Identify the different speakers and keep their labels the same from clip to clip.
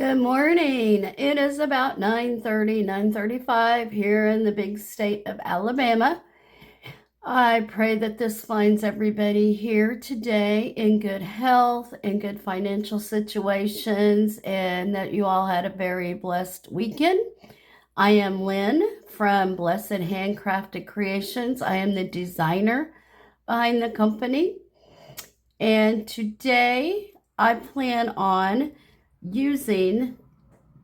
Speaker 1: Good morning. It is about 9:30, 9:35 here in the big state of Alabama. I pray that this finds everybody here today in good health and good financial situations, and that you all had a very blessed weekend. I am Lynn from Blessed Handcrafted Creations. I am the designer behind the company. And today I plan on using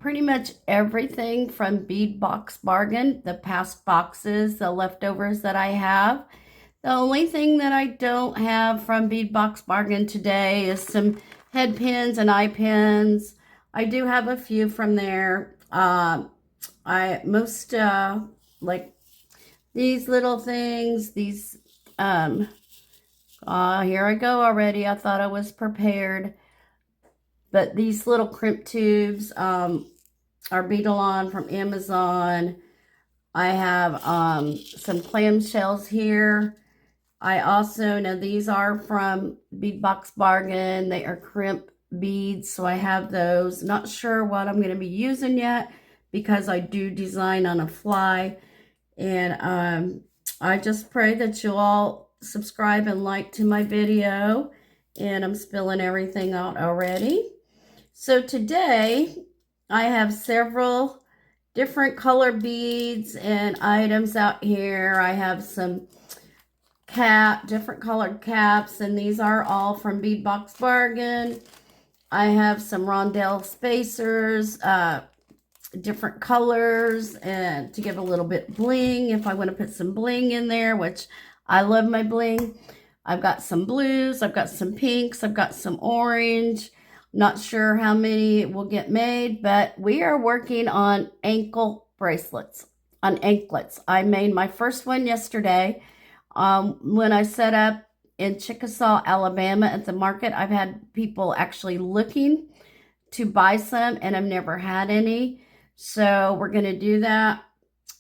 Speaker 1: pretty much everything from Bead Box Bargin, the past boxes, the leftovers that I have. The only thing that I don't have from Bead Box Bargin today is some head pins and eye pins. I do have a few from there. Like these little things, these, here I go already. I thought I was prepared. But these little crimp tubes are Beadalon from Amazon. I have some clamshells here. I also, now these are from Bead Box Bargin. They are crimp beads, so I have those. Not sure what I'm going to be using yet because I do design on a fly. And I just pray that you all subscribe and like to my video. And I'm spilling everything out already. So today I have several different color beads and items out here. I have some different colored caps, and these are all from Bead Box Bargin. I have some rondelle spacers, different colors, and to give a little bit bling if I want to put some bling in there, which I love my bling. I've got some blues, I've got some pinks, I've got some orange. Not sure how many will get made, but we are working on ankle bracelets, on anklets. I made my first one yesterday. When I set up in Chickasaw, Alabama at the market, I've had people actually looking to buy some, and I've never had any. So we're going to do that.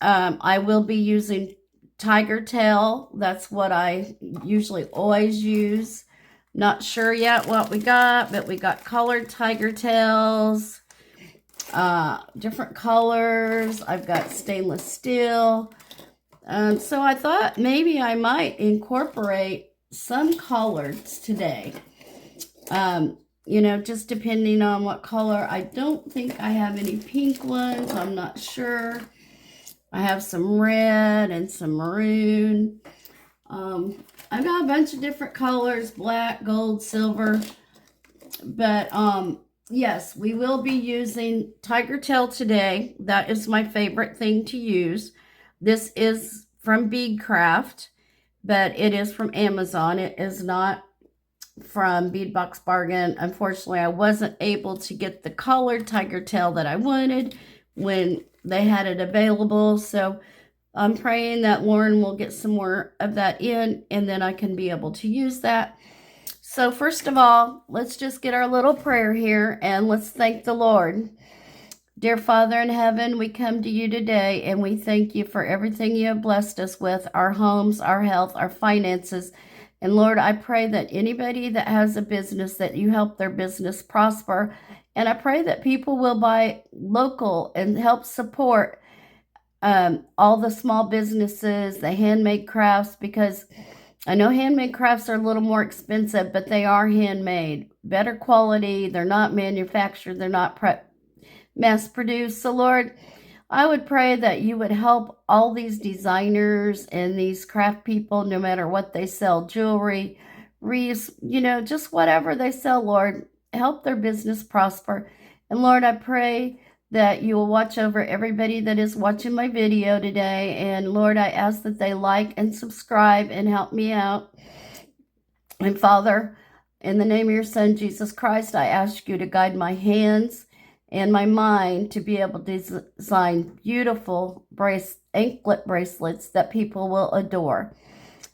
Speaker 1: I will be using tiger tail. That's what I usually always use. Not sure yet what we got, but we got colored tiger tails, different colors. I've got stainless steel. So I thought maybe I might incorporate some colors today. You know, just depending on what color. I don't think I have any pink ones. I'm not sure. I have some red and some maroon. I've got a bunch of different colors, black, gold, silver. But yes, we will be using tiger tail today. That is my favorite thing to use. This is from Beadcraft, but it is from Amazon. It is not from Bead Box Bargin. Unfortunately, I wasn't able to get the colored tiger tail that I wanted when they had it available. So I'm praying that Lauren will get some more of that in, and then I can be able to use that. So first of all, let's just get our little prayer here, and let's thank the Lord. Dear Father in heaven, we come to you today, and we thank you for everything you have blessed us with, our homes, our health, our finances. And Lord, I pray that anybody that has a business, that you help their business prosper. And I pray that people will buy local and help support all the small businesses, the handmade crafts, because I know handmade crafts are a little more expensive, but they are handmade, better quality. They're not manufactured. They're not mass produced. So Lord, I would pray that you would help all these designers and these craft people, no matter what they sell, jewelry, wreaths, you know, just whatever they sell, Lord, help their business prosper. And Lord, I pray that you will watch over everybody that is watching my video today. And Lord, I ask that they like and subscribe and help me out. And Father, in the name of your Son, Jesus Christ, I ask you to guide my hands and my mind to be able to design beautiful anklet bracelets that people will adore.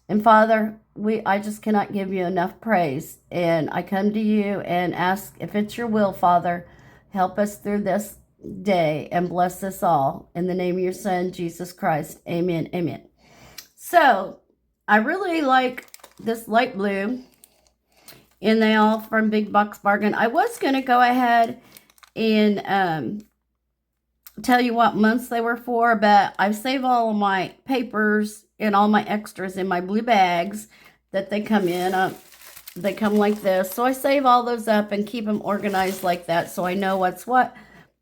Speaker 1: And Father, I just cannot give you enough praise. And I come to you and ask, if it's your will, Father, help us through this day and bless us all. In the name of your Son, Jesus Christ. Amen. Amen. So I really like this light blue, and they all from Big Box Bargin. I was going to go ahead and tell you what months they were for, but I've saved all of my papers and all my extras in my blue bags that they come in. They come like this. So I save all those up and keep them organized like that so I know what's what.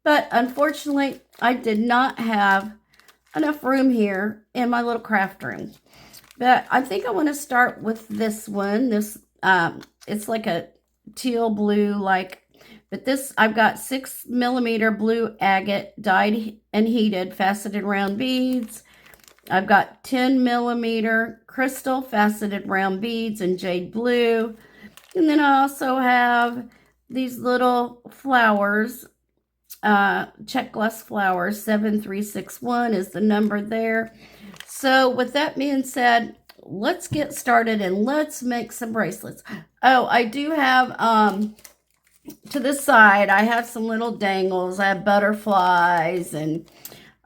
Speaker 1: But unfortunately, I did not have enough room here in my little craft room. But I think I want to start with this one. This it's like a teal blue, but this, I've got 6mm blue agate dyed and heated faceted round beads. I've got 10mm crystal faceted round beads in jade blue. And then I also have these little flowers, check glass flowers. 7361 is the number there. So with that being said, let's get started and let's make some bracelets. Oh, I do have, to the side, I have some little dangles. I have butterflies and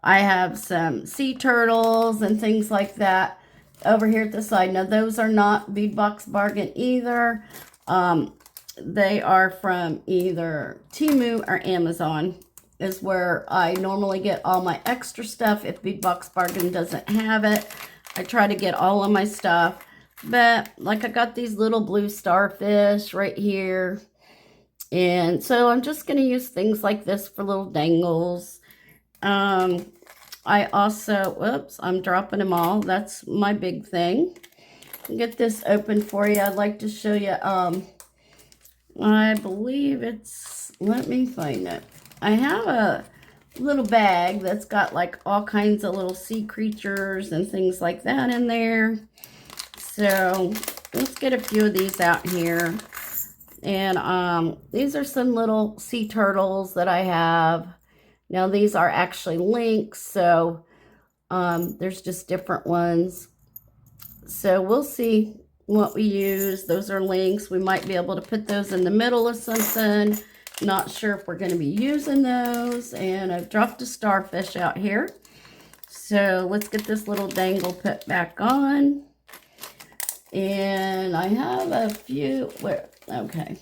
Speaker 1: I have some sea turtles and things like that over here at the side. Now, those are not Bead Box Bargin either. They are from either Temu or Amazon is where I normally get all my extra stuff. If Bead Box Bargin doesn't have it, I try to get all of my stuff. But like I got these little blue starfish right here. And so I'm just going to use things like this for little dangles. I also, whoops, I'm dropping them all. That's my big thing. Get this open for you. I'd like to show you, I believe it's, let me find it. I have a little bag that's got like all kinds of little sea creatures and things like that in there. So let's get a few of these out here. And these are some little sea turtles that I have. Now these are actually links, so there's just different ones. So we'll see what we use. Those are links. We might be able to put those in the middle of something. Not sure if we're going to be using those. And I've dropped a starfish out here. So let's get this little dangle put back on. And I have a few, okay.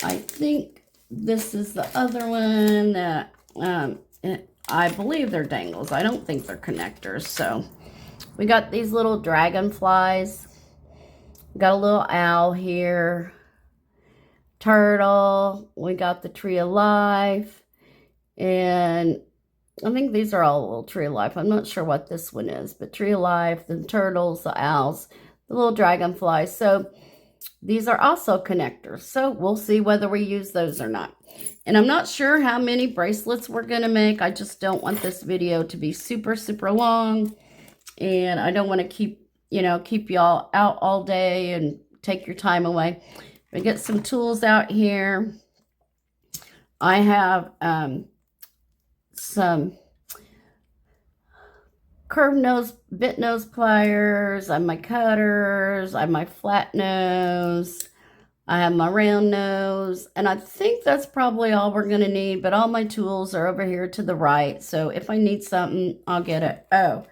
Speaker 1: I think this is the other one that, I believe they're dangles. I don't think they're connectors. So we got these little dragonflies. Got a little owl here. Turtle. We got the tree of life. And I think these are all a little tree of life. I'm not sure what this one is, but tree of life, the turtles, the owls, the little dragonflies. So these are also connectors. So we'll see whether we use those or not. And I'm not sure how many bracelets we're going to make. I just don't want this video to be super, super long. And I don't want to keep y'all out all day and take your time away. We get some tools out here. I have some curved nose, bit nose pliers. I have my cutters. I have my flat nose. I have my round nose. And I think that's probably all we're going to need. But all my tools are over here to the right. So if I need something, I'll get it. Oh,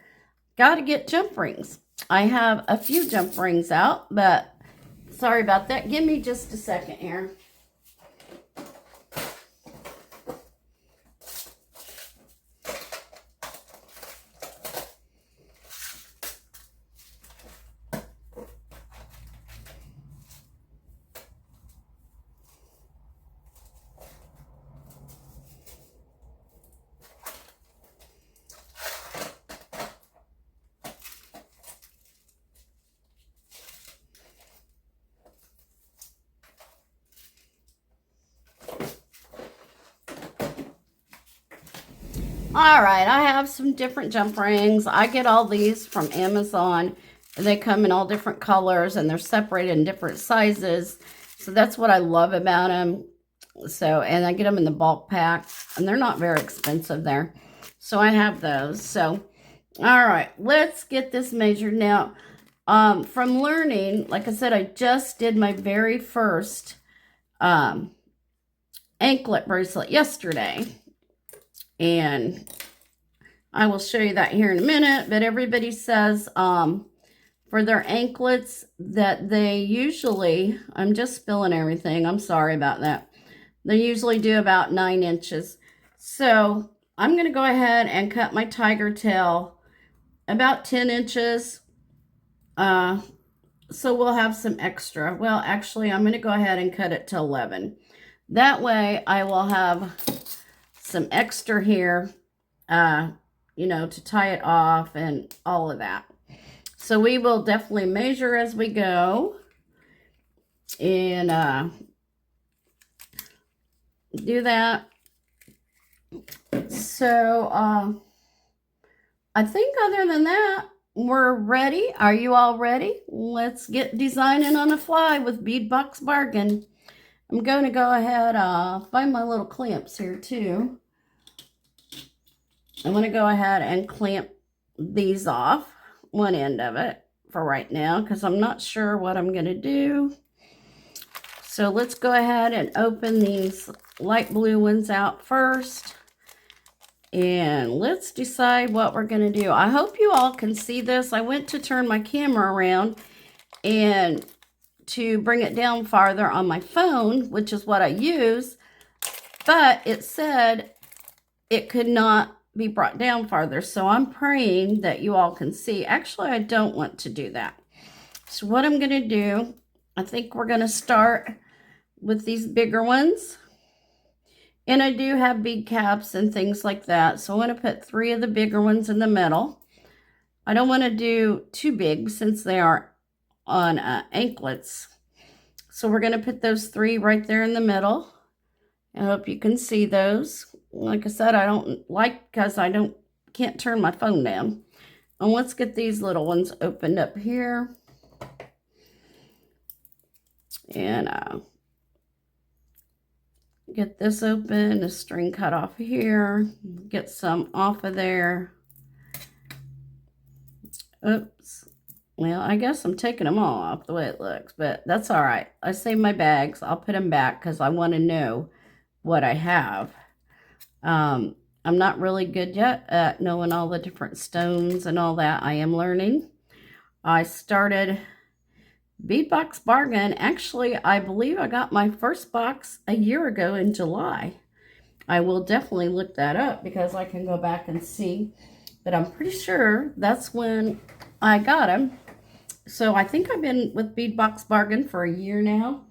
Speaker 1: got to get jump rings. I have a few jump rings out, but sorry about that. Give me just a second here. All right, I have some different jump rings. I get all these from Amazon. They come in all different colors and they're separated in different sizes. So that's what I love about them. So, and I get them in the bulk pack and they're not very expensive there. So I have those. So, all right, let's get this measured now. From learning, like I said, I just did my very first anklet bracelet yesterday. And I will show you that here in a minute. But everybody says for their anklets that they usually, I'm just spilling everything. I'm sorry about that. They usually do about 9 inches. So I'm going to go ahead and cut my tiger tail about 10 inches. So we'll have some extra. Well, actually, I'm going to go ahead and cut it to 11. That way I will have some extra here, you know, to tie it off and all of that. So we will definitely measure as we go and do that. So I think other than that, we're ready. Are you all ready? Let's get designing on the fly with Bead Box Bargin. I'm going to go ahead, find my little clamps here too. I'm going to go ahead and clamp these off, one end of it for right now, because I'm not sure what I'm going to do. So let's go ahead and open these light blue ones out first. And let's decide what we're going to do. I hope you all can see this. I went to turn my camera around and to bring it down farther on my phone, which is what I use, but it said it could not be brought down farther. So I'm praying that you all can see. Actually, I don't want to do that. So what I'm going to do, I think we're going to start with these bigger ones. And I do have bead caps and things like that. So I want to put 3 of the bigger ones in the middle. I don't want to do too big since they are on anklets. So we're going to put those 3 right there in the middle. I hope you can see those. Like I said, I don't like because can't turn my phone down. And let's get these little ones opened up here. And get this open, the string cut off here, get some off of there. Oops. Well, I guess I'm taking them all off the way it looks, but that's all right. I saved my bags. I'll put them back because I want to know what I have. I'm not really good yet at knowing all the different stones and all that. I am learning. I started Bead Box Bargin. Actually, I believe I got my first box a year ago in July. I will definitely look that up because I can go back and see. But I'm pretty sure that's when I got them. So I think I've been with Bead Box Bargin for a year now.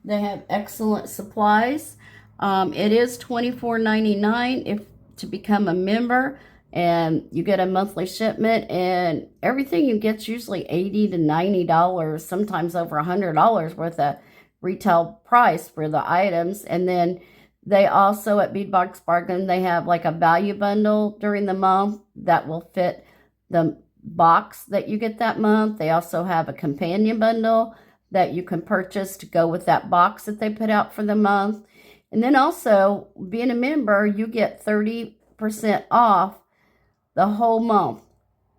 Speaker 1: They have excellent supplies. It is $24.99 to become a member, and you get a monthly shipment, and everything you get's usually $80 to $90, sometimes over $100 worth of retail price for the items. And then they also at Bead Box Bargin, they have like a value bundle during the month that will fit the box that you get that month. They also have a companion bundle that you can purchase to go with that box that they put out for the month. And then also, being a member, you get 30% off the whole month.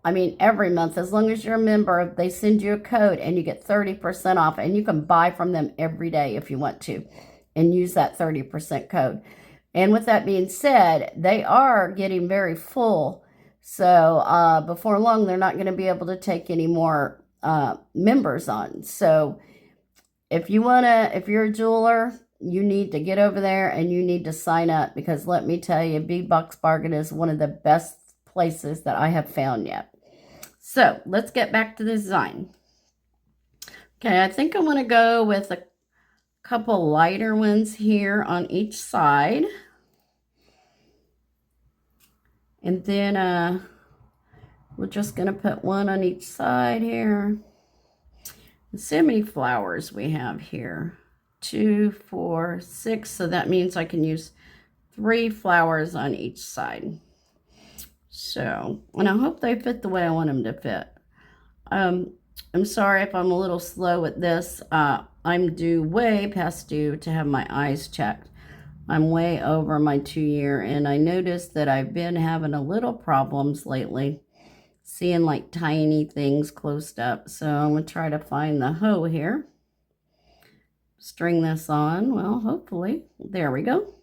Speaker 1: I mean, every month. As long as you're a member, they send you a code and you get 30% off. And you can buy from them every day if you want to and use that 30% code. And with that being said, they are getting very full. So before long, they're not going to be able to take any more members on. So if you're a jeweler, you need to get over there and you need to sign up, because let me tell you, Bead Box Bargin is one of the best places that I have found yet. So let's get back to the design. Okay, I think I want to go with a couple lighter ones here on each side. And then we're just going to put one on each side here. Let's see how many flowers we have here. 2, 4, 6. So that means I can use 3 flowers on each side. So, and I hope they fit the way I want them to fit. I'm sorry if I'm a little slow at this. I'm way past due to have my eyes checked. I'm way over my 2-year, and I noticed that I've been having a little problems lately, seeing like tiny things closed up. So I'm going to try to find the hoe here. String this on. Well, hopefully. There we go.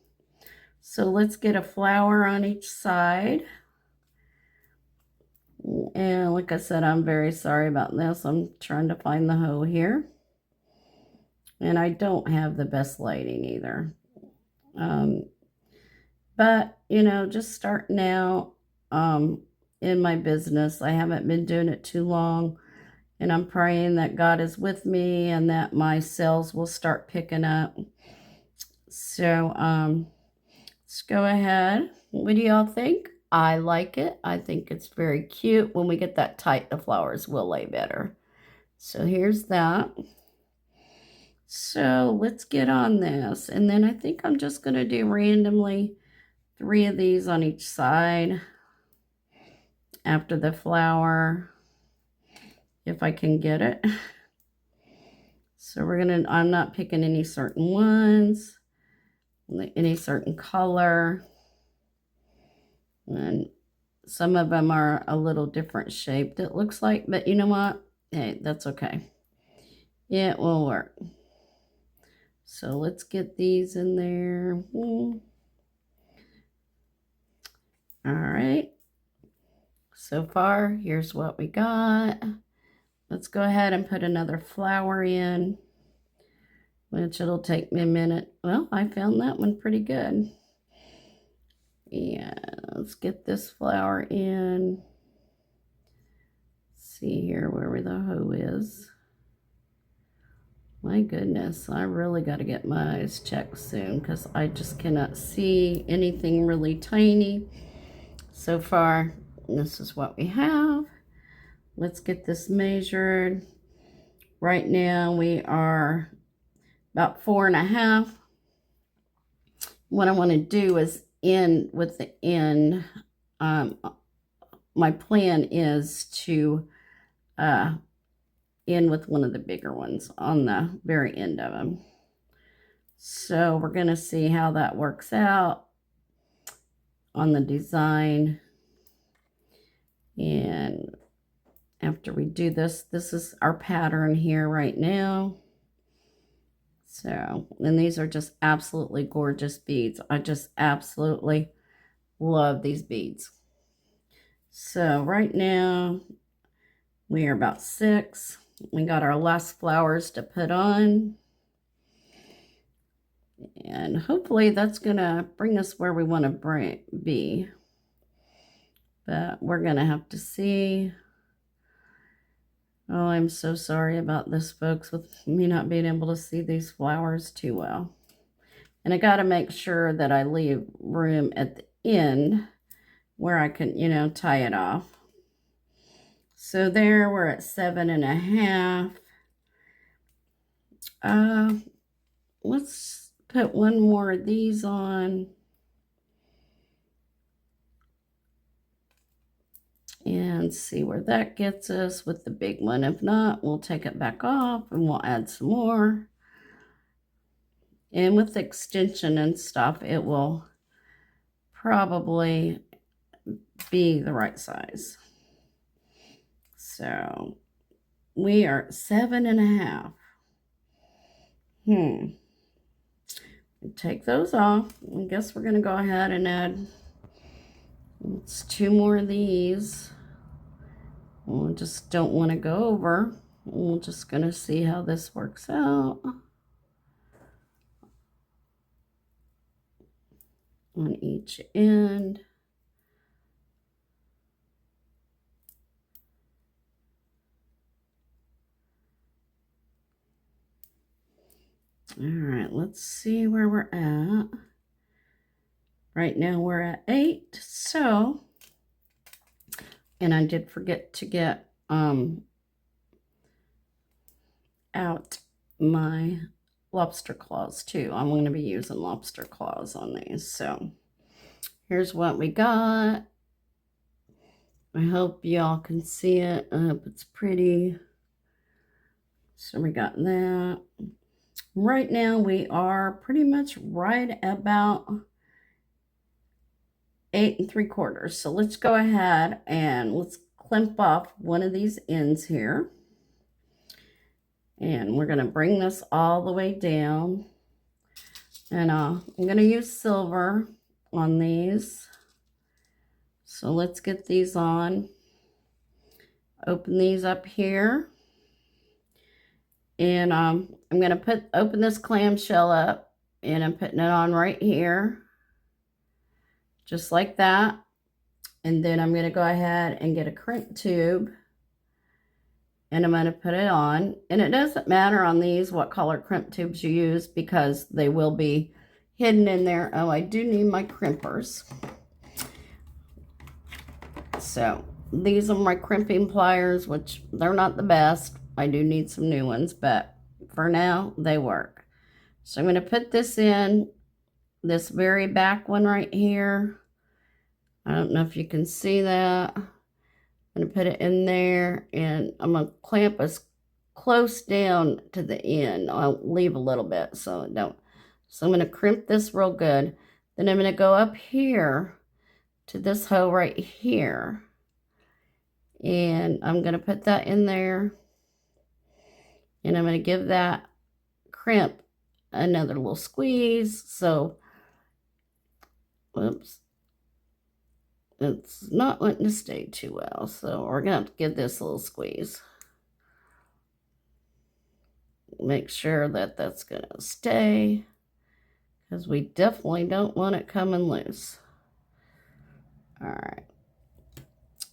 Speaker 1: So let's get a flower on each side. And like I said, I'm very sorry about this. I'm trying to find the hoe here. And I don't have the best lighting either. But, you know, just starting out in my business. I haven't been doing it too long. And I'm praying that God is with me and that my sales will start picking up. So, let's go ahead. What do y'all think? I like it. I think it's very cute. When we get that tight, the flowers will lay better. So here's that. So let's get on this. And then I think I'm just going to do randomly 3 of these on each side after the flower, if I can get it. So I'm not picking any certain ones, any certain color. And some of them are a little different shaped, it looks like, but you know what? Hey, that's okay. It will work. So let's get these in there. All right. So far, here's what we got. Let's go ahead and put another flower in, which it'll take me a minute. Well, I found that one pretty good. Yeah, let's get this flower in. Let's see here where the hoe is. My goodness, I really got to get my eyes checked soon because I just cannot see anything really tiny. So far, this is what we have. Let's get this measured. Right now we are about 4.5. What I want to do is end with the end. My plan is to end with one of the bigger ones on the very end of them. So we're going to see how that works out on the design. And after we do this, this is our pattern here right now. So, and these are just absolutely gorgeous beads. I just absolutely love these beads. So right now we are about 6. We got our last flowers to put on. And hopefully that's going to bring us where we want to be. But we're going to have to see. Oh, I'm so sorry about this, folks, with me not being able to see these flowers too well. And I got to make sure that I leave room at the end where I can, you know, tie it off. So there we're at 7.5. Let's put one more of these on. And see where that gets us with the big one. If not, we'll take it back off and we'll add some more. And with the extension and stuff, it will probably be the right size. So we are at 7.5. Take those off. I guess we're going to go ahead and add 2 more of these. We just don't want to go over. We're just going to see how this works out on each end. All right, let's see where we're at. Right now we're at 8. So, and I did forget to get out my lobster claws too. I'm going to be using lobster claws on these. So here's what we got. I hope y'all can see it. I hope it's pretty. So we got that. Right now we are pretty much right about 8 3/4. So let's go ahead and let's clamp off one of these ends here. And we're going to bring this all the way down. And I'm going to use silver on these. So let's get these on. Open these up here. And I'm going to open this clamshell up. And I'm putting it on right here, just like that. And then I'm going to go ahead and get a crimp tube, and I'm going to put it on. And it doesn't matter on these what color crimp tubes you use, because they will be hidden in there. Oh, I do need my crimpers. So these are my crimping pliers, which they're not the best. I do need some new ones, but for now they work. So I'm going to put this in this very back one right here. I don't know if you can see that. I'm going to put it in there, and I'm going to clamp us close down to the end. I'll leave a little bit so it don't. So I'm going to crimp this real good. Then I'm going to go up here to this hole right here, and I'm going to put that in there, and I'm going to give that crimp another little squeeze. So, whoops, it's not wanting to stay too well, so we're going to have to give this a little squeeze. Make sure that that's going to stay, because we definitely don't want it coming loose. All right,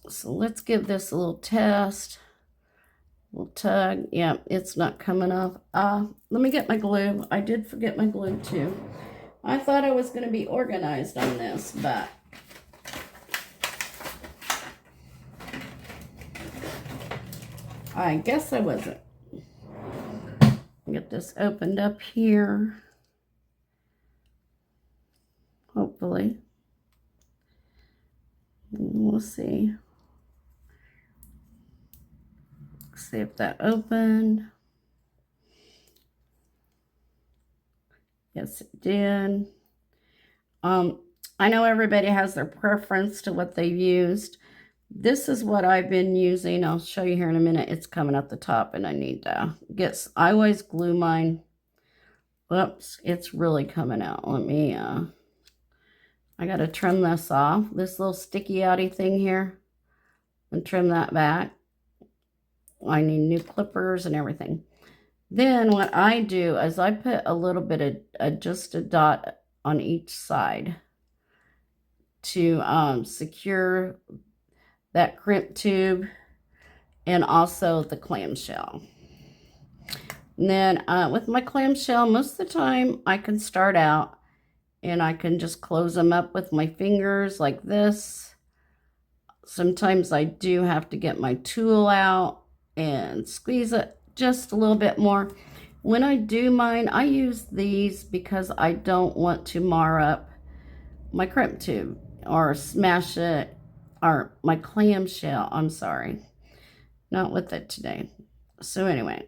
Speaker 1: so let's give this a little test. Little tug. Yeah, it's not coming off. Let me get my glue. I did forget my glue too. I thought I was going to be organized on this, but I guess I wasn't. Get this opened up here. Hopefully. We'll see. See if that opened. Yes, it did. I know everybody has their preference to what they've used. This is what I've been using. I'll show you here in a minute. It's coming at the top, and I need to get, I always glue mine. Whoops, it's really coming out. Let me, I got to trim this off. This little sticky outy thing here, and trim that back. I need new clippers and everything. Then what I do is I put a little bit of just a dot on each side to secure that crimp tube and also the clamshell. And then with my clamshell, most of the time I can start out and I can just close them up with my fingers like this. Sometimes I do have to get my tool out and squeeze it just a little bit more. When I do mine, I use these because I don't want to mar up my crimp tube or smash it, or my clamshell. I'm sorry, not with it today. So anyway,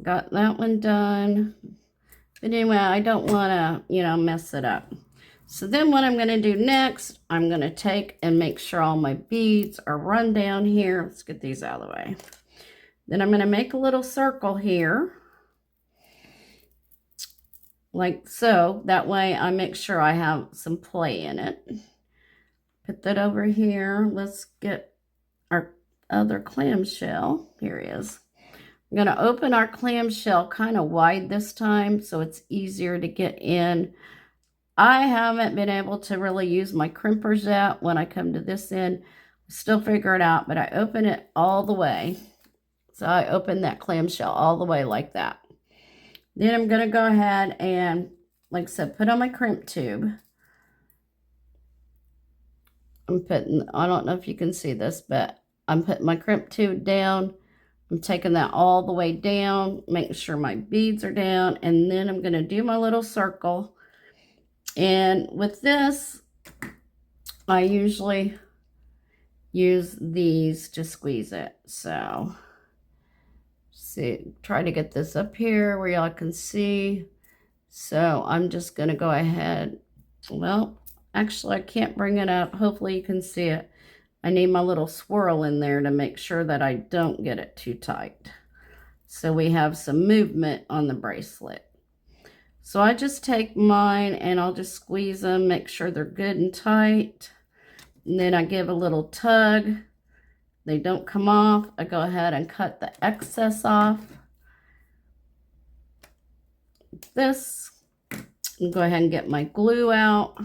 Speaker 1: got that one done. But anyway, I don't want to, mess it up. So then what I'm going to do next, I'm going to take and make sure all my beads are run down here. Let's get these out of the way. Then I'm going to make a little circle here, like so. That way I make sure I have some play in it. Put that over here. Let's get our other clamshell. Here he is. I'm going to open our clamshell kind of wide this time so it's easier to get in. I haven't been able to really use my crimpers yet. When I come to this end, still figure it out, but I open it all the way. So I open that clamshell all the way like that. Then I'm going to go ahead and, like I said, put on my crimp tube. I'm putting, I don't know if you can see this, but I'm putting my crimp tube down. I'm taking that all the way down, making sure my beads are down, and then I'm going to do my little circle. And with this, I usually use these to squeeze it. So, see, try to get this up here where y'all can see. So I'm just going to go ahead. Well, actually, I can't bring it up. Hopefully you can see it. I need my little swirl in there to make sure that I don't get it too tight. So we have some movement on the bracelet. So I just take mine and I'll just squeeze them, make sure they're good and tight. And then I give a little tug. They don't come off. I go ahead and cut the excess off. this. And go ahead and get my glue out.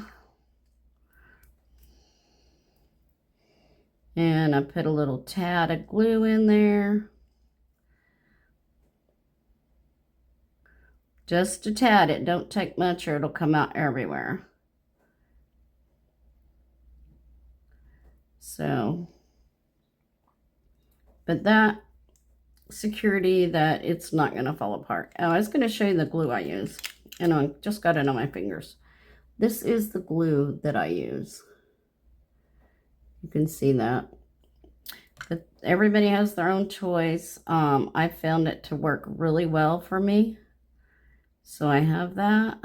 Speaker 1: And I put a little tad of glue in there. Just a tad. It don't take much or it'll come out everywhere. So, but that security that it's not going to fall apart. Oh, I was going to show you the glue I use. And I just got it on my fingers. This is the glue that I use. You can see that. But everybody has their own choice. I found it to work really well for me. So I have that.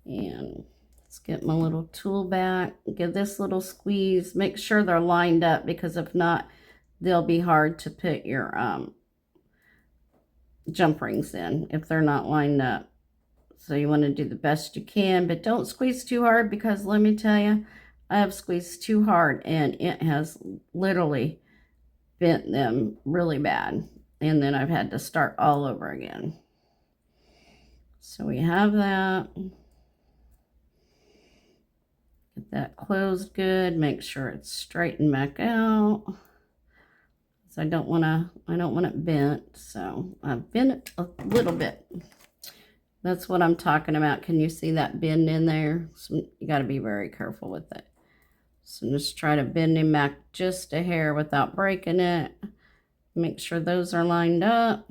Speaker 1: And let's get my little tool back. Give this little squeeze. Make sure they're lined up, because if not, they'll be hard to put your jump rings in if they're not lined up. So you want to do the best you can, but don't squeeze too hard, because let me tell you, I have squeezed too hard and it has literally bent them really bad. And then I've had to start all over again. So we have that. Get that closed good. Make sure it's straightened back out. So I don't want it bent. So I've bent it a little bit. That's what I'm talking about. Can you see that bend in there? So you got to be very careful with it. So just try to bend him back just a hair without breaking it. Make sure those are lined up.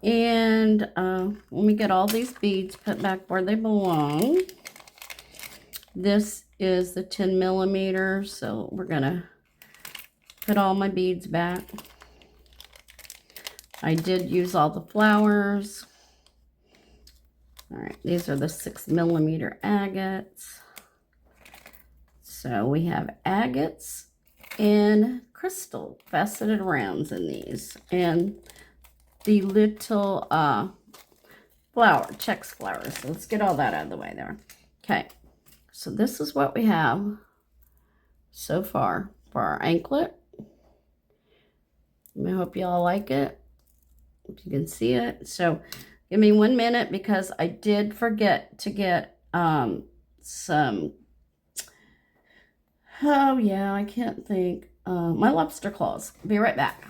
Speaker 1: And let me get all these beads put back where they belong. This is the 10 millimeter. So we're going to put all my beads back. I did use all the flowers. All right, these are the 6 millimeter agates. So we have agates and crystal faceted rounds in these. And the little checks flowers. So let's get all that out of the way there. Okay, so this is what we have so far for our anklet. I hope you all like it, if you can see it. So give me 1 minute, because I did forget to get some, oh yeah, I can't think, my lobster claws. Be right back.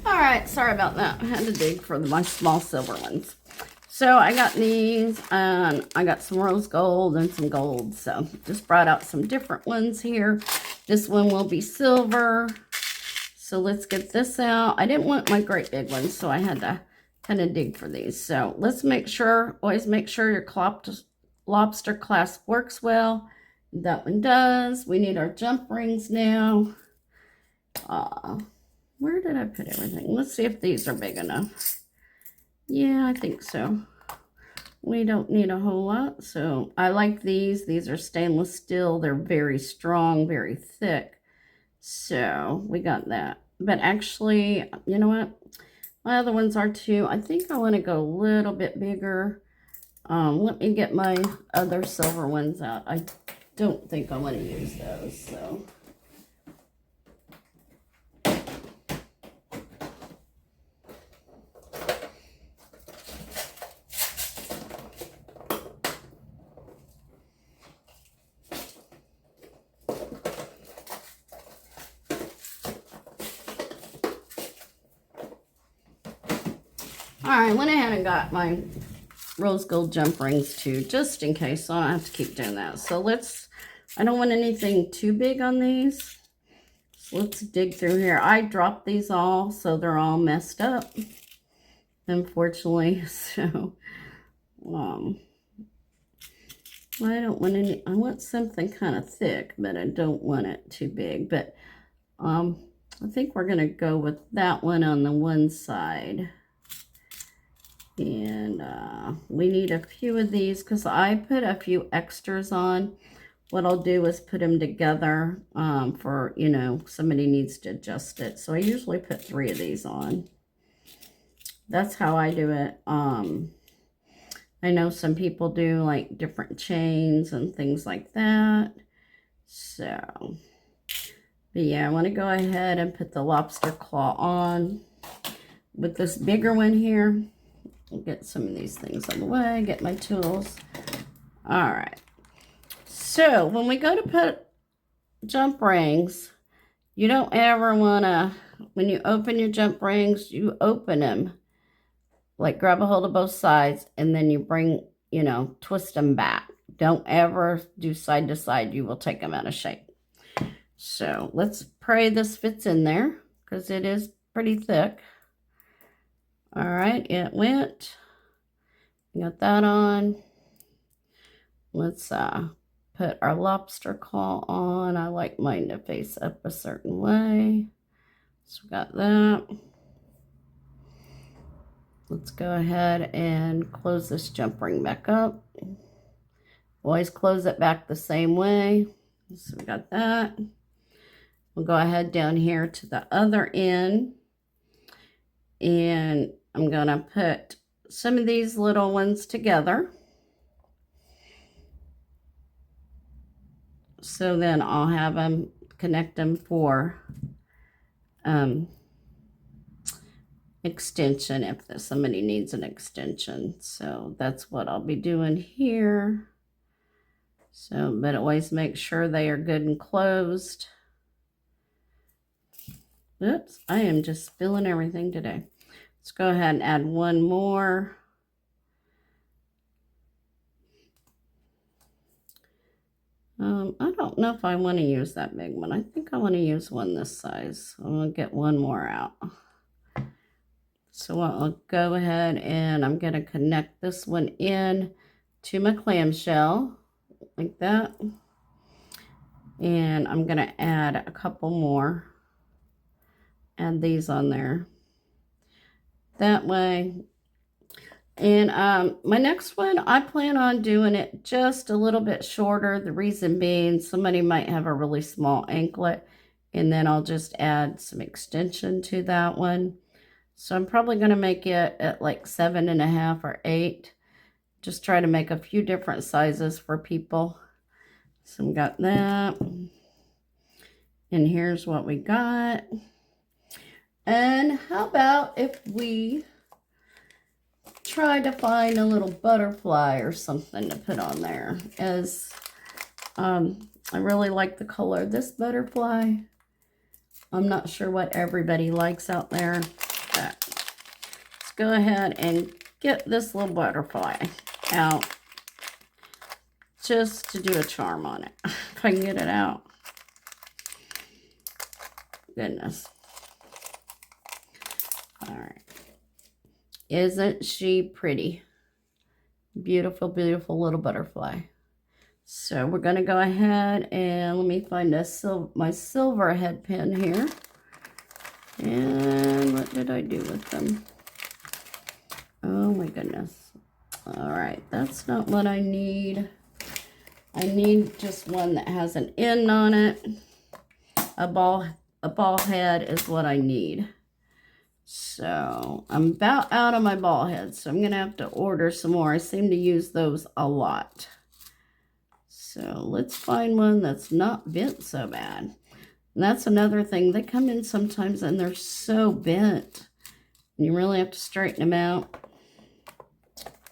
Speaker 1: Alright, sorry about that. I had to dig for my small silver ones. So I got these, and I got some rose gold and some gold. So just brought out some different ones here. This one will be silver. So let's get this out. I didn't want my great big ones, so I had to kind of dig for these. So let's make sure, always make sure your lobster clasp works well. That one does. We need our jump rings now. Where did I put everything? Let's see if these are big enough. Yeah, I think so. We don't need a whole lot. So I like these. These are stainless steel. They're very strong, very thick. So we got that. But actually, you know what? My other ones are too. I think I want to go a little bit bigger. Let me get my other silver ones out. I don't think I want to use those. So. I went ahead and got my rose gold jump rings too, just in case, so I don't have to keep doing that. So I don't want anything too big on these. So let's dig through here. I dropped these all, so they're all messed up, unfortunately. So, I don't want any, I want something kind of thick, but I don't want it too big. But I think we're going to go with that one on the one side. And we need a few of these because I put a few extras on. What I'll do is put them together for, you know, somebody needs to adjust it. So I usually put 3 of these on. That's how I do it. I know some people do like different chains and things like that. So, but yeah, I want to go ahead and put the lobster claw on with this bigger one here. I'll get some of these things on the way, get my tools. All right. So when we go to put jump rings, you don't ever want to, when you open your jump rings, you open them. Like grab a hold of both sides and then you bring, you know, twist them back. Don't ever do side to side. You will take them out of shape. So let's pray this fits in there because it is pretty thick. All right, it went. Got that on. Let's put our lobster claw on. I like mine to face up a certain way. So we got that. Let's go ahead and close this jump ring back up. Always close it back the same way. So we got that. We'll go ahead down here to the other end. And I'm going to put some of these little ones together. So then I'll have them, connect them for extension if somebody needs an extension. So that's what I'll be doing here. So, but always make sure they are good and closed. Oops, I am just spilling everything today. Let's go ahead and add one more. I don't know if I want to use that big one. I think I want to use one this size. I'm going to get one more out. So I'll go ahead and I'm going to connect this one in to my clamshell like that. And I'm going to add a couple more. Add these on there. That way. And my next one, I plan on doing it just a little bit shorter. The reason being, somebody might have a really small anklet. And then I'll just add some extension to that one. So I'm probably going to make it at like 7.5 or 8. Just try to make a few different sizes for people. So we got that. And here's what we got. And how about if we try to find a little butterfly or something to put on there, as I really like the color of this butterfly. I'm not sure what everybody likes out there. But let's go ahead and get this little butterfly out just to do a charm on it. If I can get it out. Goodness. All right. Isn't she pretty? Beautiful, beautiful little butterfly. So we're going to go ahead and let me find my silver head pin here. And what did I do with them? Oh my goodness. All right, that's not what I need. I need just one that has an end on it. A ball head is what I need. So I'm about out of my ball heads, so I'm going to have to order some more. I seem to use those a lot. So let's find one that's not bent so bad. And that's another thing. They come in sometimes and they're so bent. And you really have to straighten them out.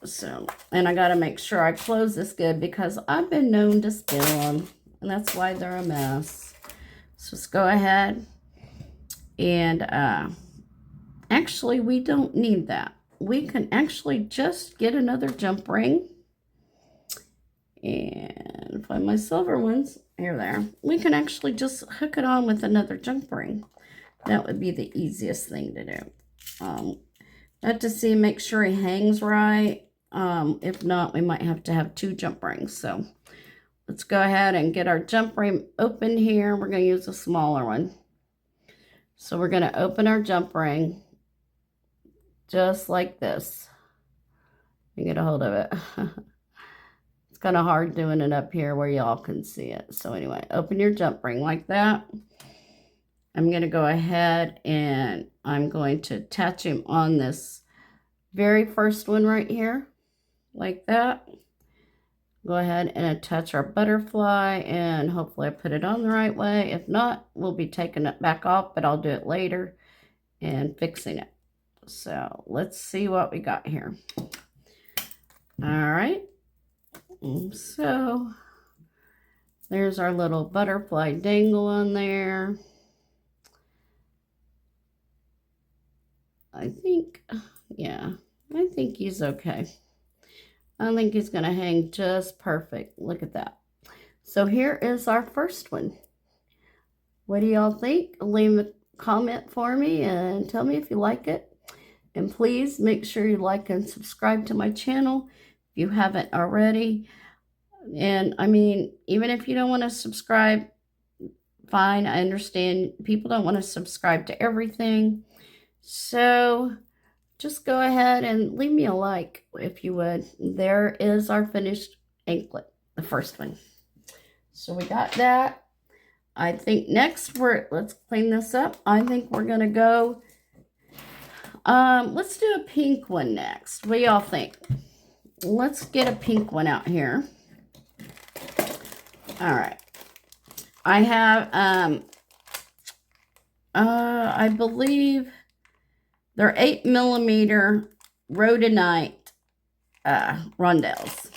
Speaker 1: So, and I got to make sure I close this good because I've been known to spill them. And that's why they're a mess. So let's go ahead and actually we don't need that. we can actually just get another jump ring and find my silver ones. Here they are. We can actually just hook it on with another jump ring. That would be the easiest thing to do. Have to see, make sure he hangs right. If not, we might have to have 2 jump rings. So let's go ahead and get our jump ring open here. We're going to use a smaller one. So we're going to open our jump ring just like this. You get a hold of it. It's kind of hard doing it up here where y'all can see it. So anyway, open your jump ring like that. I'm going to go ahead and I'm going to attach him on this very first one right here, like that. Go ahead and attach our butterfly, and hopefully I put it on the right way. If not, we'll be taking it back off, but I'll do it later and fixing it. So let's see what we got here. All right. So there's our little butterfly dangle on there. I think, yeah, I think he's okay. I think he's going to hang just perfect. Look at that. So here is our first one. What do y'all think? Leave a comment for me and tell me if you like it. And please make sure you like and subscribe to my channel if you haven't already. And I mean, even if you don't want to subscribe, fine. I understand people don't want to subscribe to everything. So just go ahead and leave me a like if you would. There is our finished anklet, the first one. So we got that. I think next let's clean this up. I think we're going to go, let's do a pink one next. What do y'all think? Let's get a pink one out here. All right. I have, I believe they're 8mm rhodonite rondelles.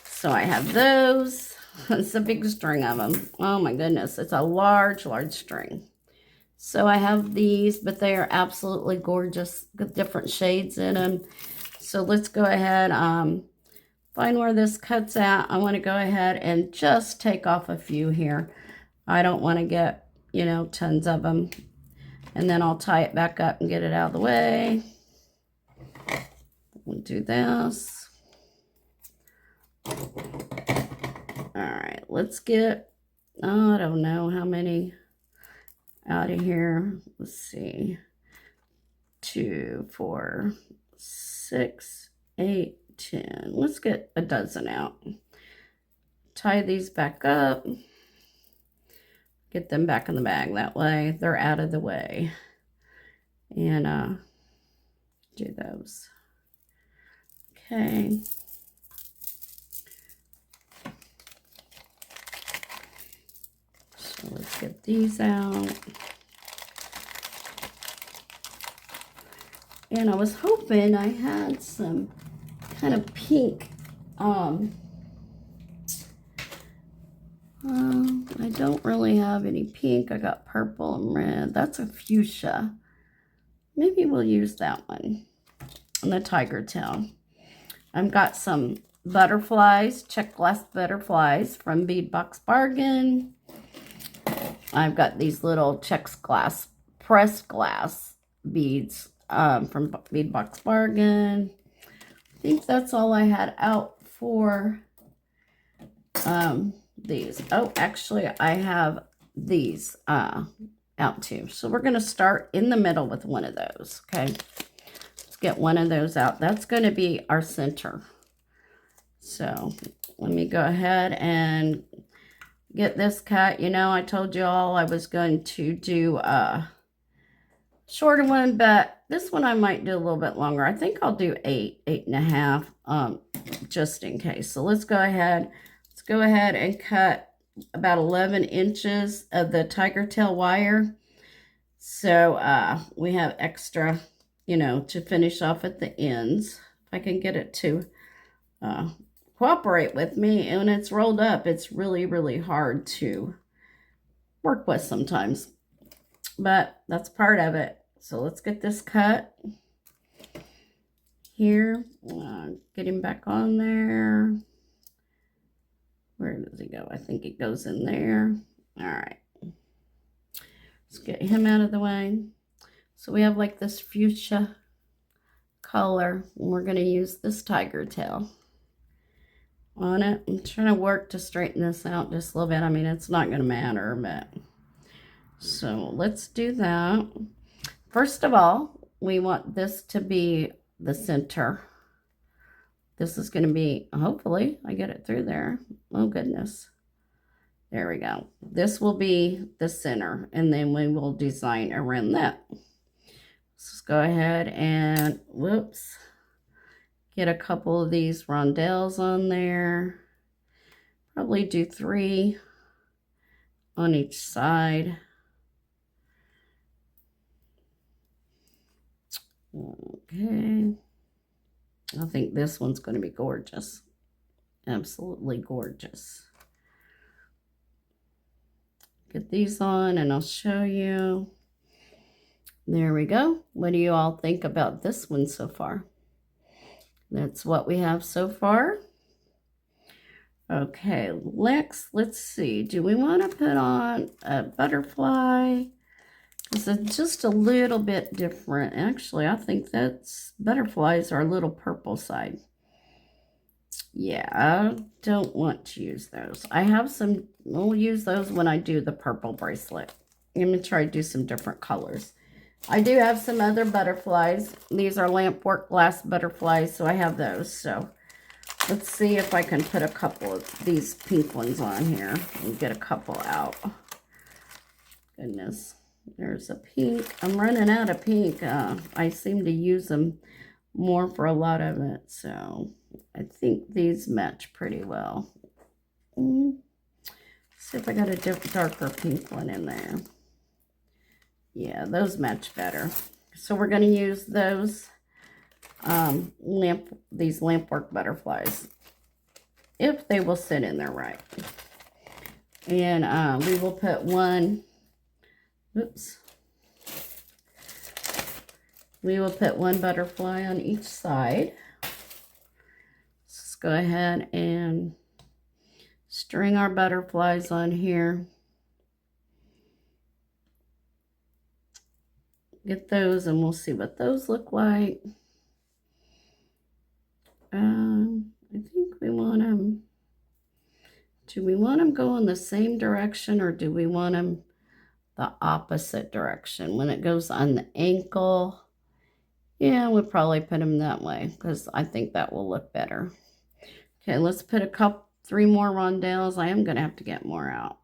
Speaker 1: So I have those. It's a big string of them. Oh my goodness, it's a large, large string. So I have these, but they are absolutely gorgeous, with different shades in them. So let's go ahead, find where this cuts out. I want to go ahead and just take off a few here. I don't want to get, you know, tons of them. And then I'll tie it back up and get it out of the way. We'll do this. All right, let's get, I don't know how many out of here. Let's see. 2, 4, 6, 8, 10. Let's get a dozen out. Tie these back up. Get them back in the bag. That way they're out of the way. And do those. Okay. So let's get these out. And I was hoping I had some kind of pink. I don't really have any pink. I got purple and red. That's a fuchsia. Maybe we'll use that one on the tiger tail. I've got some butterflies, check glass butterflies from Bead Box Bargin. I've got these little check glass, pressed glass beads from Bead Box Bargin. I think that's all I had out for these. Oh, actually, I have these out too. So we're going to start in the middle with one of those. Okay. Let's get one of those out. That's going to be our center. So let me go ahead and get this cut. You know, I told you all I was going to do a shorter one, but this one I might do a little bit longer. I think I'll do 8.5, just in case. So let's go ahead. Let's go ahead and cut about 11 inches of the tiger tail wire. So we have extra, you know, to finish off at the ends. If I can get it to cooperate with me. And when it's rolled up, it's really, really hard to work with sometimes. But that's part of it. So let's get this cut. here. Get him back on there. Where does he go? I think it goes in there. All right. Let's get him out of the way. So we have like this fuchsia color, and we're going to use this tiger tail on it. I'm trying to work to straighten this out just a little bit. I mean, it's not going to matter, but so let's do that. First of all, we want this to be the center. This is going to be, hopefully I get it through there. Oh goodness. There we go. This will be the center, and then we will design around that. Let's go ahead and, whoops, get a couple of these rondelles on there. Probably do 3 on each side. Okay. I think this one's going to be gorgeous. Absolutely gorgeous. Get these on and I'll show you. There we go. What do you all think about this one so far? That's what we have so far. Okay, next, let's see. Do we want to put on a butterfly? Because it's just a little bit different. Actually, I think that's butterflies are a little purple side. Yeah, I don't want to use those. I have some, we'll use those when I do the purple bracelet. I'm going to try to do some different colors. I do have some other butterflies. These are lampwork glass butterflies, so I have those. So let's see if I can put a couple of these pink ones on here and get a couple out. Goodness. There's a pink. I'm running out of pink. I seem to use them more for a lot of it. So I think these match pretty well. See if I got a darker pink one in there. Yeah, those match better. So we're going to use those these lampwork butterflies, if they will sit in there right. And we will put one. Oops. We will put one butterfly on each side. Let's go ahead and string our butterflies on here. Get those and we'll see what those look like. I think we want them. Do we want them going the same direction, or do we want them the opposite direction? When it goes on the ankle, yeah, we'll probably put them that way because I think that will look better. Okay, let's put a 3 more rondelles. I am going to have to get more out.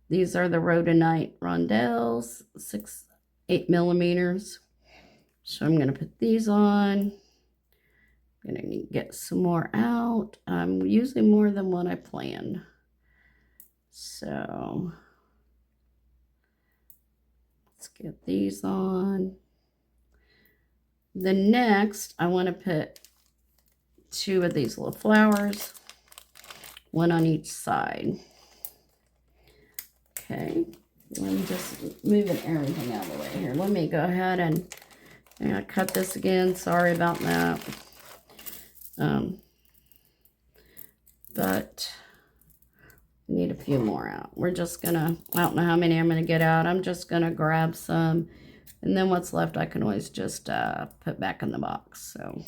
Speaker 1: These are the rhodonite rondelles, 8 millimeters. So I'm going to put these on. I'm going to get some more out. I'm using more than what I planned. So let's get these on. Then next, I want to put 2 of these little flowers, 1 on each side. Okay, I'm just moving everything out of the way here. Let me go ahead and cut this again. Sorry about that. But I need a few more out. We're just gonna, I don't know how many I'm gonna get out. I'm just gonna grab some, and then what's left I can always just put back in the box. So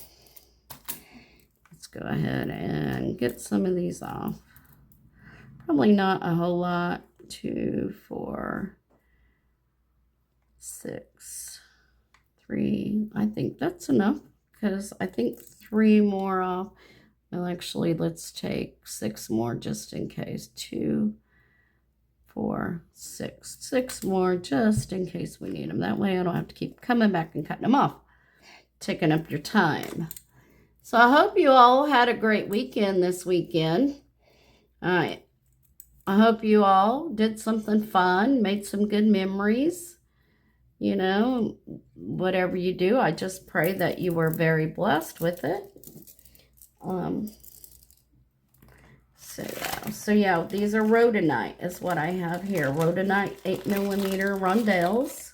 Speaker 1: let's go ahead and get some of these off. Probably not a whole lot. 2, 4, 6, 3. I think that's enough because I think 3 more off. Well, actually, let's take 6 more just in case. 2, 4, 6. 6 more just in case we need them. That way I don't have to keep coming back and cutting them off, taking up your time. So I hope you all had a great weekend this weekend. All right. I hope you all did something fun, made some good memories. You know, whatever you do, I just pray that you were very blessed with it. So yeah, these are rhodonite is what I have here. Rhodonite 8 millimeter rondelles.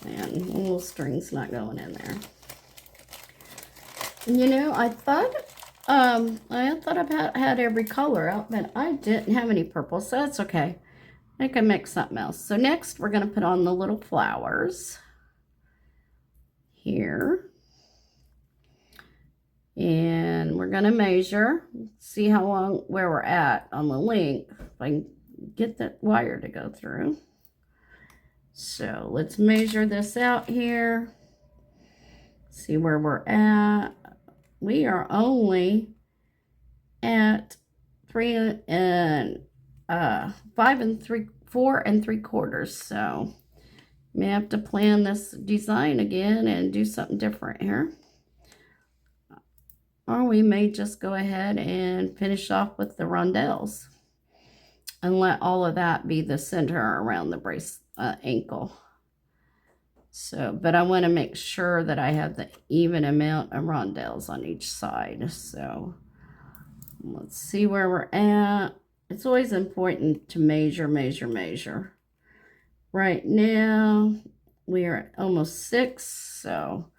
Speaker 1: And little string's not going in there. You know, I thought I had every color out, but I didn't have any purple, so that's okay. I can make something else. So next we're going to put on the little flowers here. And we're going to measure, see how long, where we're at on the length, if I can get that wire to go through. So let's measure this out here. See where we're at. We are only at 4 3/4. So may have to plan this design again and do something different here. Or we may just go ahead and finish off with the rondelles and let all of that be the center around the ankle. So, but I want to make sure that I have the even amount of rondelles on each side. So let's see where we're at. It's always important to measure. Right now, we are at almost 6, so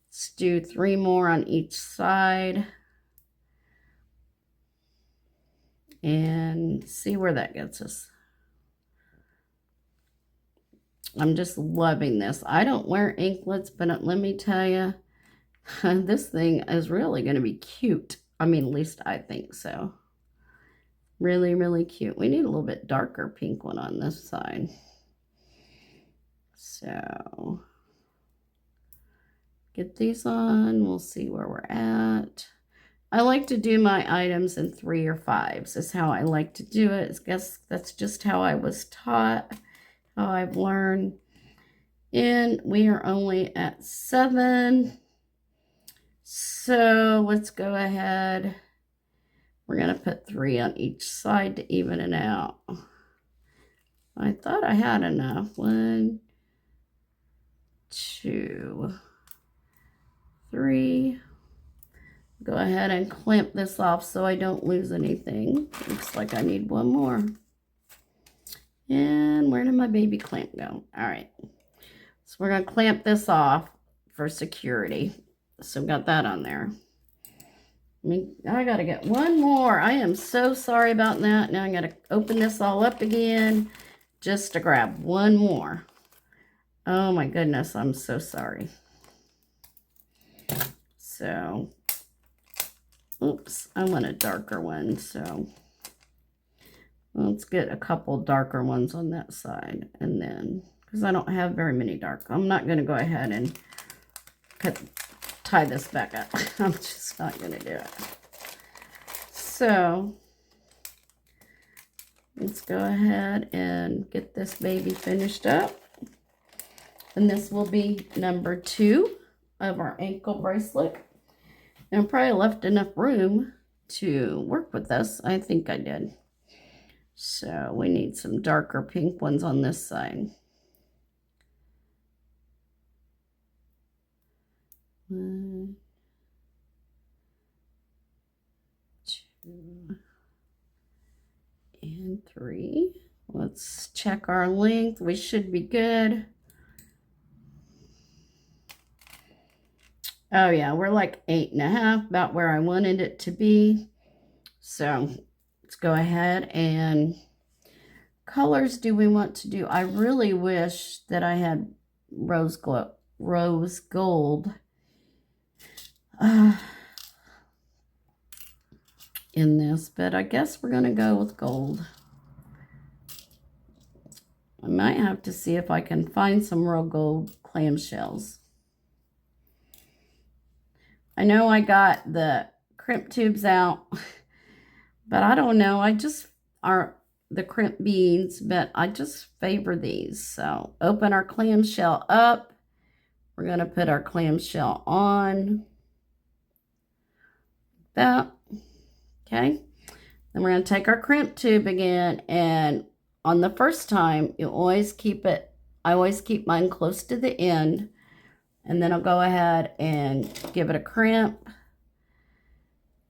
Speaker 1: let's do 3 more on each side. And see where that gets us. I'm just loving this. I don't wear anklets, but let me tell you, this thing is really going to be cute. I mean, at least I think so. Really, really cute. We need a little bit darker pink one on this side. So, get these on. We'll see where we're at. I like to do my items in 3 or 5s. Is how I like to do it. I guess that's just how I was taught, how I've learned. And we are only at 7. So let's go ahead. We're going to put 3 on each side to even it out. I thought I had enough. 1, 2, 3. Go ahead and clamp this off so I don't lose anything. Looks like I need 1 more. And where did my baby clamp go? All right. So we're going to clamp this off for security. So got that on there. I got to get 1 more. I am so sorry about that. Now I got to open this all up again just to grab 1 more. Oh my goodness, I'm so sorry. So, oops, I want a darker one. So let's get a couple darker ones on that side. And then, because I don't have very many dark, I'm not going to go ahead and tie this back up. I'm just not going to do it. So let's go ahead and get this baby finished up. And this will be number 2 of our ankle bracelet. And I probably left enough room to work with this. I think I did. So we need some darker pink ones on this side. 1, 2, and 3. Let's check our length. We should be good. Oh yeah, we're like 8.5, about where I wanted it to be. So let's go ahead and colors do we want to do? I really wish that I had rose gold in this, but I guess we're going to go with gold. I might have to see if I can find some real gold clamshells. I know I got the crimp tubes out, but I don't know. I just are the crimp beads, but I just favor these. So open our clamshell up. We're going to put our clamshell on. That. Okay. Then we're going to take our crimp tube again, and on the first time, you always keep it, I always keep mine close to the end, and then I'll go ahead and give it a crimp,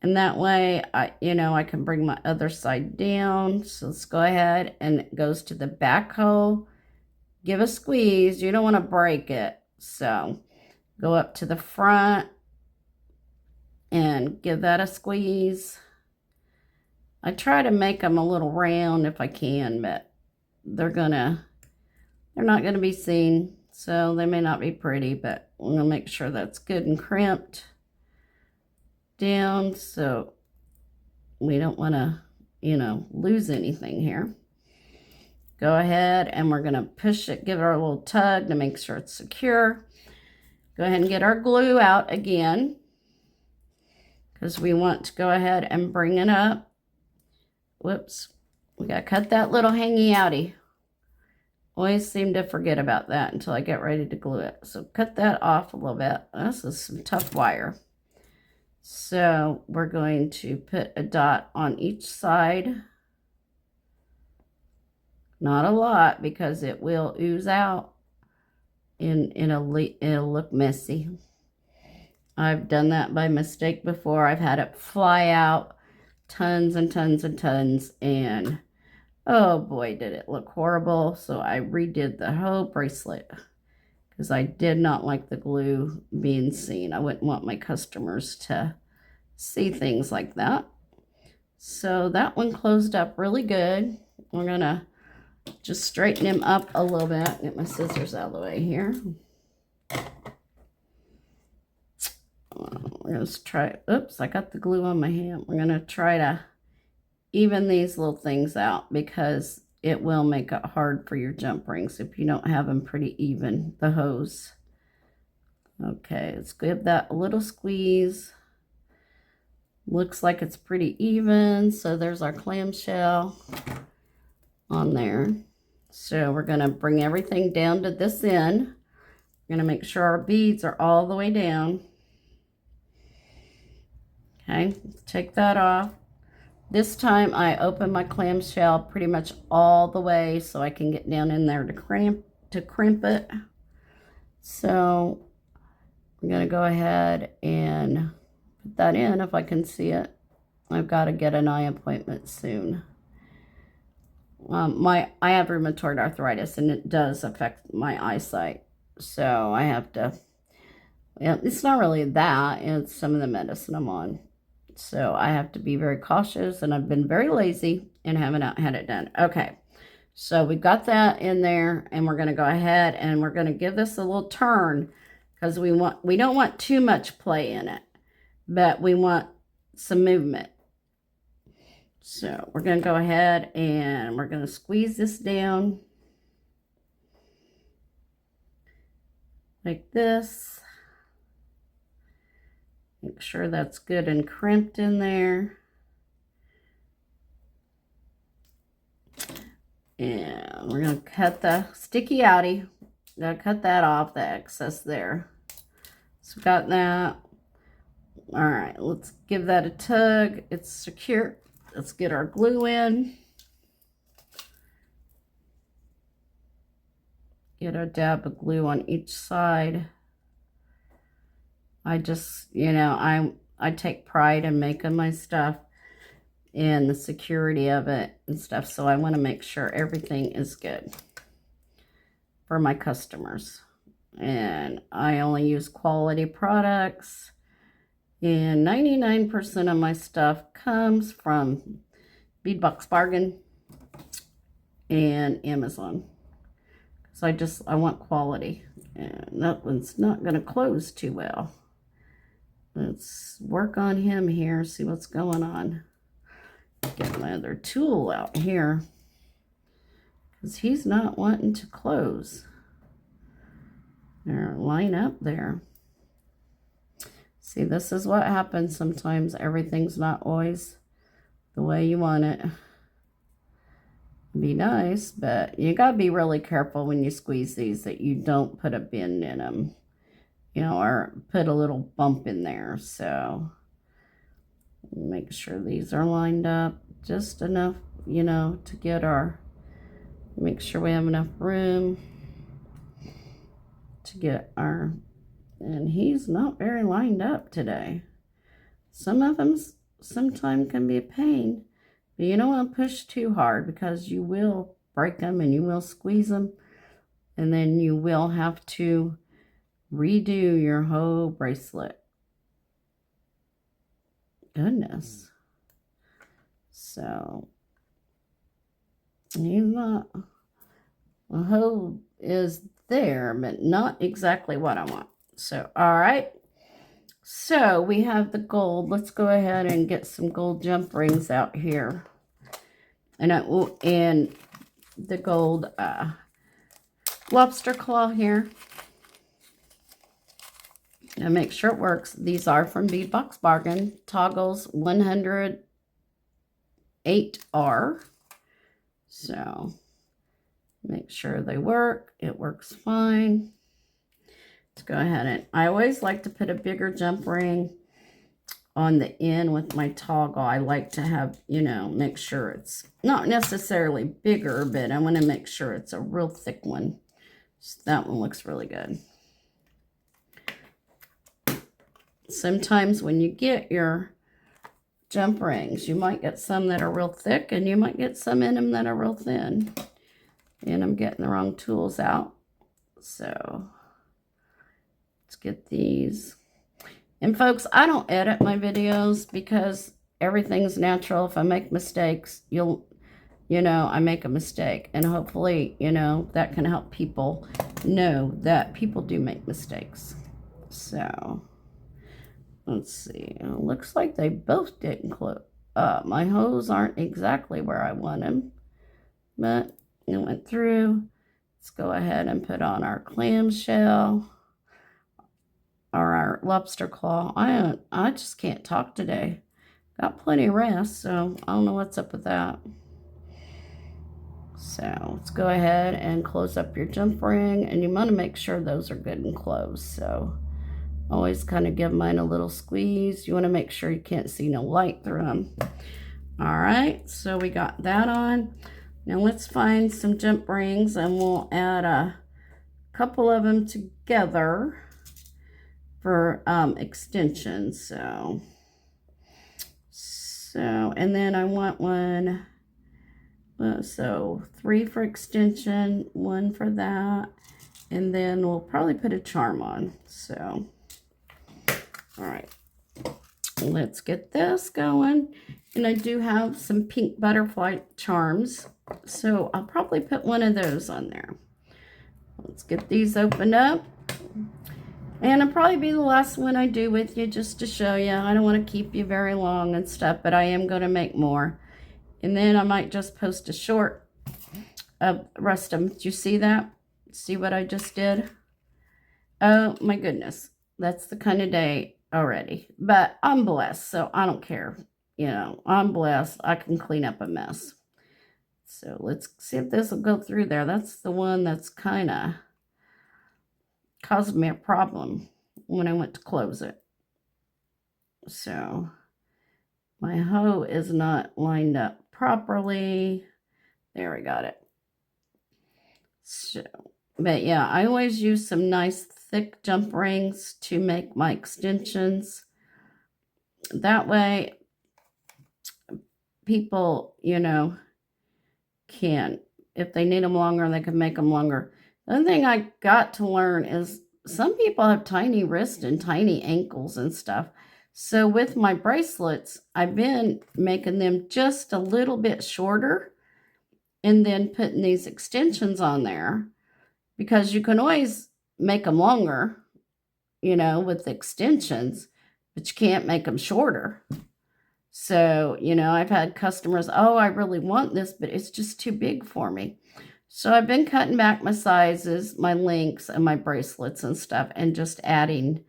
Speaker 1: and that way, I can bring my other side down. So let's go ahead, and it goes to the back hole. Give a squeeze. You don't want to break it. So go up to the front, and give that a squeeze. I try to make them a little round if I can, but they're not gonna be seen, so they may not be pretty, but I'm gonna make sure that's good and crimped down, so we don't want to, lose anything here. Go ahead and we're gonna push it, give it our little tug to make sure it's secure. Go ahead and get our glue out again, because we want to go ahead and bring it up. Whoops, we gotta cut that little hangy outie. Always seem to forget about that until I get ready to glue it. So cut that off a little bit. This is some tough wire. So we're going to put a dot on each side. Not a lot, because it will ooze out and it'll look messy. I've done that by mistake before. I've had it fly out tons and tons and tons, and oh boy, did it look horrible. So I redid the whole bracelet because I did not like the glue being seen. I wouldn't want my customers to see things like that. So that one closed up really good. We're gonna just straighten him up a little bit. Get my scissors out of the way here. We're gonna try, oops, I got the glue on my hand. We're gonna try to even these little things out, because it will make it hard for your jump rings if you don't have them pretty even, the hose. Okay, let's give that a little squeeze. Looks like it's pretty even. So there's our clamshell on there. So we're gonna bring everything down to this end. We're gonna make sure our beads are all the way down. Okay, let's take that off. This time I open my clamshell pretty much all the way so I can get down in there to crimp it. So I'm going to go ahead and put that in if I can see it. I've got to get an eye appointment soon. I have rheumatoid arthritis, and it does affect my eyesight. So I have to, it's not really that, it's some of the medicine I'm on. So I have to be very cautious, and I've been very lazy and haven't had it done. Okay, so we've got that in there, and we're going to go ahead and we're going to give this a little turn, because we don't want too much play in it, but we want some movement. So we're going to go ahead and we're going to squeeze this down like this. Make sure that's good and crimped in there. And we're going to cut the sticky outie. Gotta cut that off, the excess there. So we got that. All right, let's give that a tug. It's secure. Let's get our glue in. Get a dab of glue on each side. I just, I take pride in making my stuff and the security of it and stuff. So I want to make sure everything is good for my customers. And I only use quality products. And 99% of my stuff comes from Bead Box Bargin and Amazon. So I want quality. And that one's not going to close too well. Let's work on him here, see what's going on. Get my other tool out here, because he's not wanting to close. There, line up there. See, this is what happens sometimes. Everything's not always the way you want it. Be nice, but you gotta be really careful when you squeeze these that you don't put a bend in them, or put a little bump in there. So make sure these are lined up just enough, to get make sure we have enough room to get our, and he's not very lined up today. Some of them sometimes can be a pain, but you don't want to push too hard, because you will break them and you will squeeze them, and then you will have to redo your whole bracelet. goodness. So, he's not, the hoe is there, but not exactly what I want. So, all right. So, we have the gold. Let's go ahead and get some gold jump rings out here. And the gold lobster claw here. And make sure it works. These are from Bead Box Bargin. Toggles 108R. So make sure they work. It works fine. Let's go ahead and I always like to put a bigger jump ring on the end with my toggle. I like to have, you know, make sure it's not necessarily bigger, but I want to make sure it's a real thick one. So that one looks really good. Sometimes when you get your jump rings, you might get some that are real thick and you might get some in them that are real thin. And I'm getting the wrong tools out. So let's get these. And folks, I don't edit my videos because everything's natural. If I make mistakes, you know, I make a mistake. And hopefully, you know, that can help people know that people do make mistakes. So let's see. It looks like they both didn't close. My hoes aren't exactly where I want them. But it went through. Let's go ahead and put on our clamshell. Or our lobster claw. I just can't talk today. Got plenty of rest, so I don't know what's up with that. So let's go ahead and close up your jump ring, and you want to make sure those are good and closed. So always kind of give mine a little squeeze. You want to make sure you can't see no light through them. All right, so we got that on. Now let's find some jump rings, and we'll add a couple of them together for extensions. So and then I want one, so 3 for extension, 1 for that, and then we'll probably put a charm on. So all right, let's get this going. And I do have some pink butterfly charms, so I'll probably put one of those on there. Let's get these opened up. And it'll probably be the last one I do with you, just to show you. I don't want to keep you very long and stuff, but I am going to make more. And then I might just post a short of the rest of them. Did you see that? See what I just did? Oh my goodness. That's the kind of day already. But I'm blessed, so I don't care. You know, I'm blessed. I can clean up a mess. So let's see if this will go through there. That's the one that's kind of caused me a problem when I went to close it. So my hoe is not lined up properly. There, we got it. So, but yeah, I always use some nice thick jump rings to make my extensions. That way people, you know, can, if they need them longer, they can make them longer. The other thing I got to learn is some people have tiny wrists and tiny ankles and stuff. So with my bracelets, I've been making them just a little bit shorter and then putting these extensions on there, because you can always make them longer, you know, with extensions, but you can't make them shorter. So, you know, I've had customers, oh, I really want this, but it's just too big for me. So I've been cutting back my sizes, my links, and my bracelets and stuff, and just adding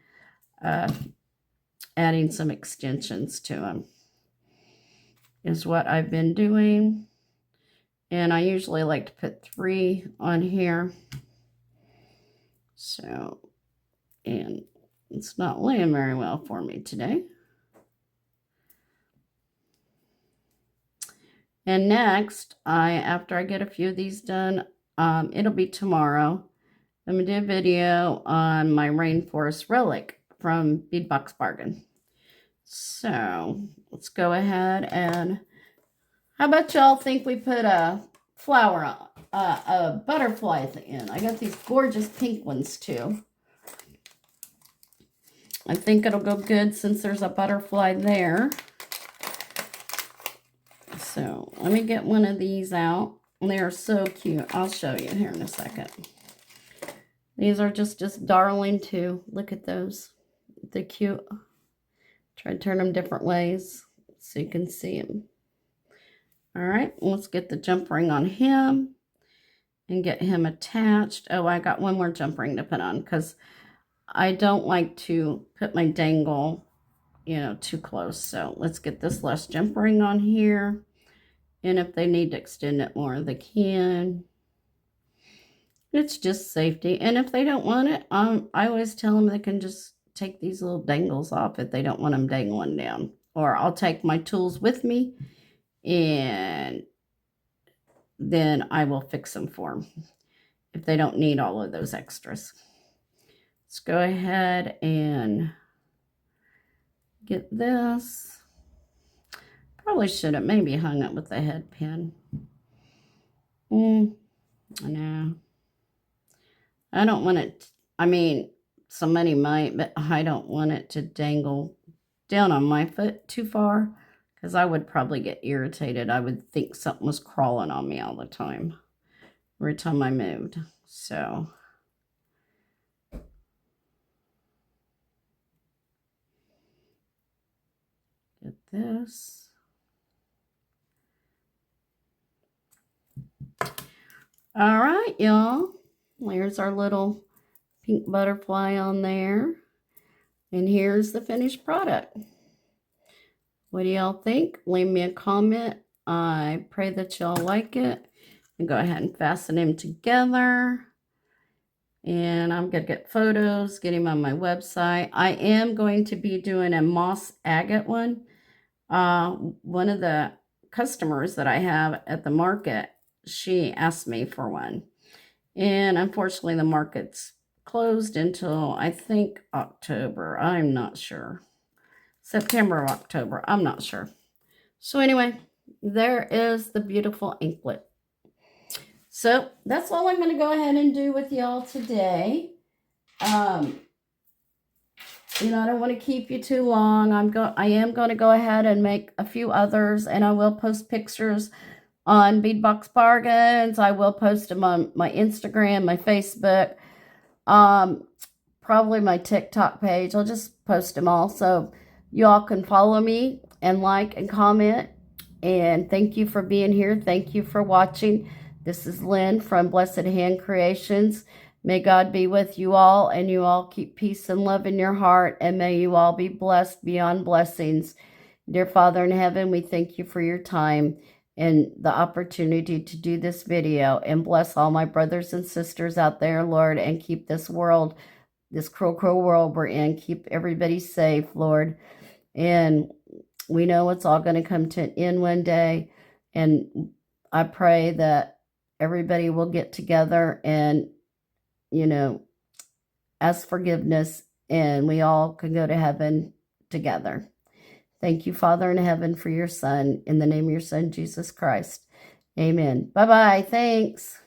Speaker 1: some extensions to them is what I've been doing. And I usually like to put 3 on here. So, and it's not laying very well for me today. And next, after I get a few of these done, it'll be tomorrow. I'm going to do a video on my rainforest relic from Bead Box Bargin. So let's go ahead and, how about y'all think we put a flower, a butterfly at the end? I got these gorgeous pink ones too. I think it'll go good since there's a butterfly there. So let me get one of these out. They're so cute. I'll show you here in a second. These are just darling too. Look at those. They're cute. Try to turn them different ways so you can see them. All right, let's get the jump ring on him and get him attached. Oh, I got one more jump ring to put on because I don't like to put my dangle, you know, too close. So let's get this last jump ring on here. And if they need to extend it more, they can. It's just safety. And if they don't want it, I always tell them they can just take these little dangles off if they don't want them dangling down. Or I'll take my tools with me and then I will fix them for them if they don't need all of those extras. Let's go ahead and get this. Probably should have maybe hung it with the head pin. No. I don't want it, I mean, somebody might, but I don't want it to dangle down on my foot too far because I would probably get irritated. I would think something was crawling on me all the time, every time I moved. So get this. All right, y'all. There's our little pink butterfly on there. And here's the finished product. What do y'all think? Leave me a comment. I pray that y'all like it. And go ahead and fasten them together. And I'm going to get photos, get him on my website. I am going to be doing a moss agate one. One of the customers that I have at the market, she asked me for one. And unfortunately, the market's closed until, I think, October. I'm not sure. September or October. I'm not sure. So anyway, there is the beautiful anklet. So that's all I'm going to go ahead and do with y'all today. You know, I don't want to keep you too long. I am going to go ahead and make a few others, and I will post pictures on Bead Box Bargains. I will post them on my Instagram, my Facebook, probably my TikTok page. I'll just post them all so you all can follow me and like and comment. And thank you for being here. Thank you for watching. This is Lynn from Blessed Hand Creations. May God be with you all, and you all keep peace and love in your heart, and may you all be blessed beyond blessings. Dear Father in heaven, we thank you for your time and the opportunity to do this video, and bless all my brothers and sisters out there, Lord, and keep this world, this cruel world we're in, keep everybody safe, Lord. And we know it's all going to come to an end one day, and I pray that everybody will get together and, you know, ask forgiveness, and we all can go to heaven together. Thank you, Father in heaven, for your Son. In the name of your Son, Jesus Christ. Amen. Bye-bye. Thanks.